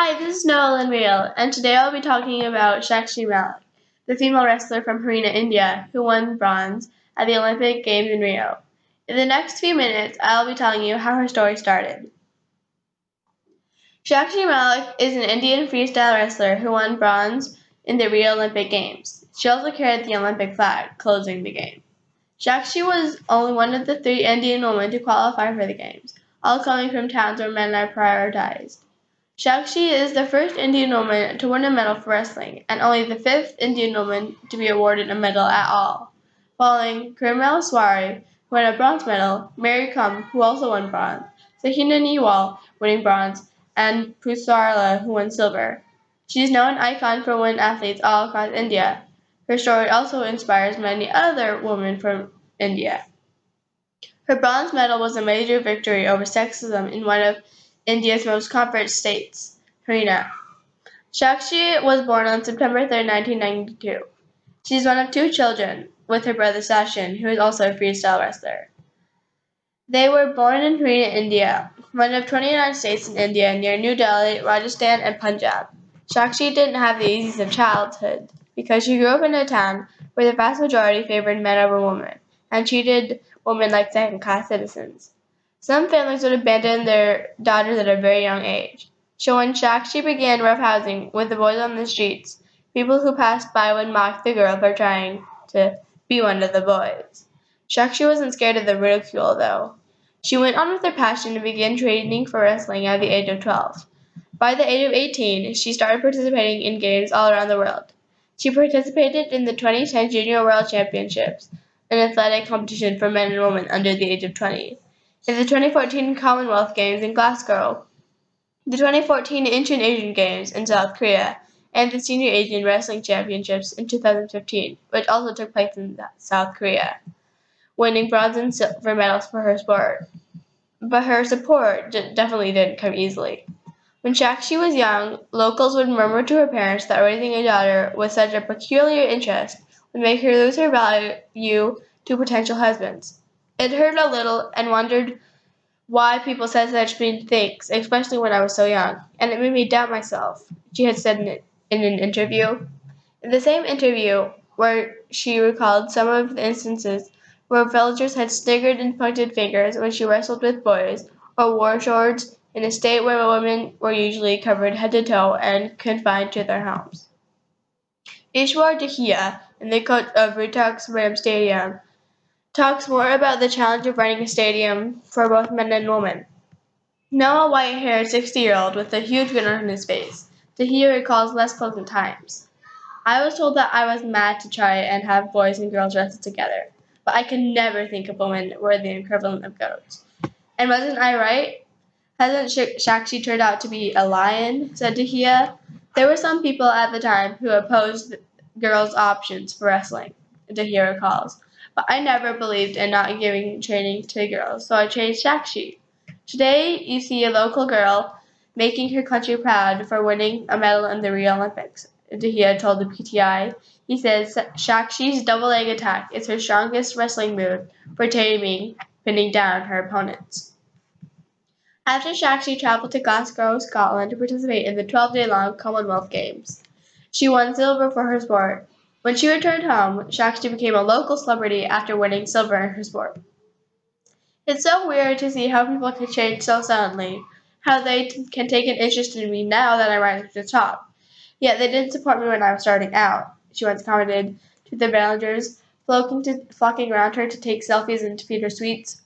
Hi, this is Noel and Real, and today I'll be talking about Shakshi Malik, the female wrestler from Harina, India, who won bronze at the Olympic Games in Rio. In the next few minutes, I'll be telling you how her story started. Shakshi Malik is an Indian freestyle wrestler who won bronze in the Rio Olympic Games. She also carried the Olympic flag, closing the game. Shakshi was only one of the three Indian women to qualify for the Games, all coming from towns where men are prioritized. Shakshi is the first Indian woman to win a medal for wrestling, and only the fifth Indian woman to be awarded a medal at all, following Kirmal Swari, who won a bronze medal, Mary Kom, who also won bronze, Sahina Nehwal, winning bronze, and Pusarla, who won silver. She is now an icon for women athletes all across India. Her story also inspires many other women from India. Her bronze medal was a major victory over sexism in one of India's most covered states, Haryana. Shakshi was born on September 3, 1992. She is one of two children, with her brother Sachin, who is also a freestyle wrestler. They were born in Haryana, India, one of 29 states in India near New Delhi, Rajasthan, and Punjab. Shakshi didn't have the easiest of childhood because she grew up in a town where the vast majority favored men over women and treated women like second-class citizens. Some families would abandon their daughters at a very young age. So when Shakshi began roughhousing with the boys on the streets, people who passed by would mock the girl for trying to be one of the boys. Shakshi wasn't scared of the ridicule, though. She went on with her passion and began training for wrestling at the age of 12. By the age of 18, she started participating in games all around the world. She participated in the 2010 Junior World Championships, an athletic competition for men and women under the age of 20, in the 2014 Commonwealth Games in Glasgow, the 2014 Incheon Asian Games in South Korea, and the Senior Asian Wrestling Championships in 2015, which also took place in South Korea, winning bronze and silver medals for her sport. But her support definitely didn't come easily. When Shakshi was young, locals would murmur to her parents that raising a daughter with such a peculiar interest would make her lose her value to potential husbands. It hurt a little and wondered why people said such mean things, especially when I was so young, and it made me doubt myself, she had said in an interview. In the same interview, where she recalled some of the instances where villagers had sniggered and pointed fingers when she wrestled with boys, or wore shorts in a state where women were usually covered head to toe and confined to their homes. Ishwar Dahiya, the coach of Rohtak Ram Stadium, talks more about the challenge of running a stadium for both men and women. Now a white-haired 60-year-old with a huge grin on his face, Dahiya recalls less pleasant times. I was told that I was mad to try and have boys and girls wrestle together, but I could never think of women were the equivalent of goats. And wasn't I right? Hasn't Shakshi turned out to be a lion? Said Dahiya. There were some people at the time who opposed girls' options for wrestling, Dahiya recalls. But I never believed in not giving training to girls, so I changed Shakshi. Today, you see a local girl making her country proud for winning a medal in the Rio Olympics, Dahiya told the PTI. He says Shakshi's double leg attack is her strongest wrestling move for taming, pinning down her opponents. After Shakshi traveled to Glasgow, Scotland to participate in the 12-day-long Commonwealth Games, she won silver for her sport. When she returned home, Shakshi became a local celebrity after winning silver in her sport. It's so weird to see how people can change so suddenly, how they can take an interest in me now that I'm right at the top. Yet they didn't support me when I was starting out, she once commented to the villagers flocking around her to take selfies and to feed her sweets.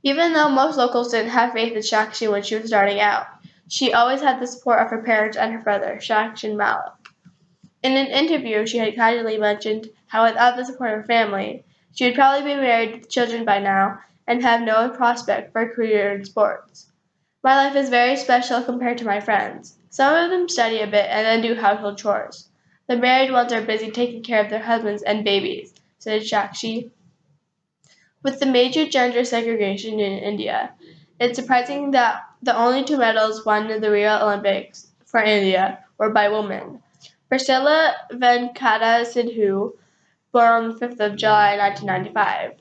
Even though most locals didn't have faith in Shakshi when she was starting out, she always had the support of her parents and her brother, Shakshi Malik. In an interview, she had casually mentioned how without the support of her family, she would probably be married with children by now and have no prospect for a career in sports. My life is very special compared to my friends. Some of them study a bit and then do household chores. The married ones are busy taking care of their husbands and babies, said Shakshi. With the major gender segregation in India, it's surprising that the only two medals won in the Rio Olympics for India were by women. Priscilla Venkata Sidhu, born on the 5th of July 1995,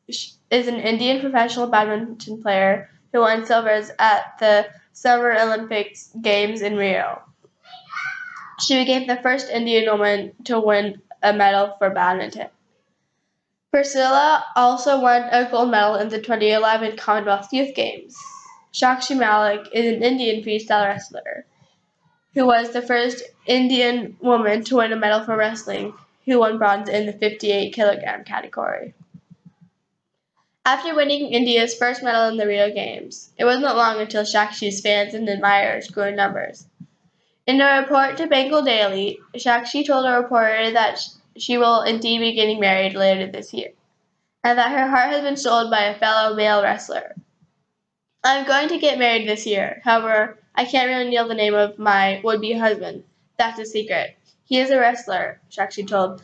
is an Indian professional badminton player who won silvers at the Summer Olympics Games in Rio. She became the first Indian woman to win a medal for badminton. Priscilla also won a gold medal in the 2011 Commonwealth Youth Games. Shakshi Malik is an Indian freestyle wrestler who was the first Indian woman to win a medal for wrestling, who won bronze in the 58-kilogram category. After winning India's first medal in the Rio Games, it wasn't long until Shakshi's fans and admirers grew in numbers. In a report to Bengal Daily, Shakshi told a reporter that she will indeed be getting married later this year, and that her heart has been sold by a fellow male wrestler. I'm going to get married this year. However, I can't really nail the name of my would-be husband. That's a secret. He is a wrestler, Shakshi told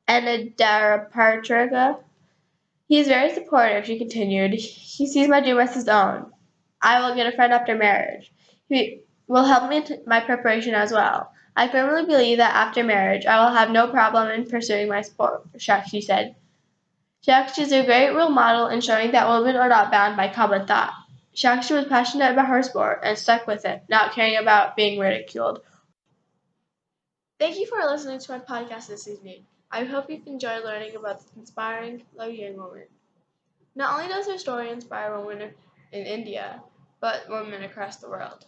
Anadarapatriga. He is very supportive, she continued. He sees my dream as his own. I will get a friend after marriage. He will help me in my preparation as well. I firmly believe that after marriage, I will have no problem in pursuing my sport, Shakshi said. Shakshi is a great role model in showing that women are not bound by common thought. Shakshi was passionate about her sport and stuck with it, not caring about being ridiculed. Thank you for listening to my podcast this evening. I hope you've enjoyed learning about this inspiring young woman. Not only does her story inspire women in India, but women across the world.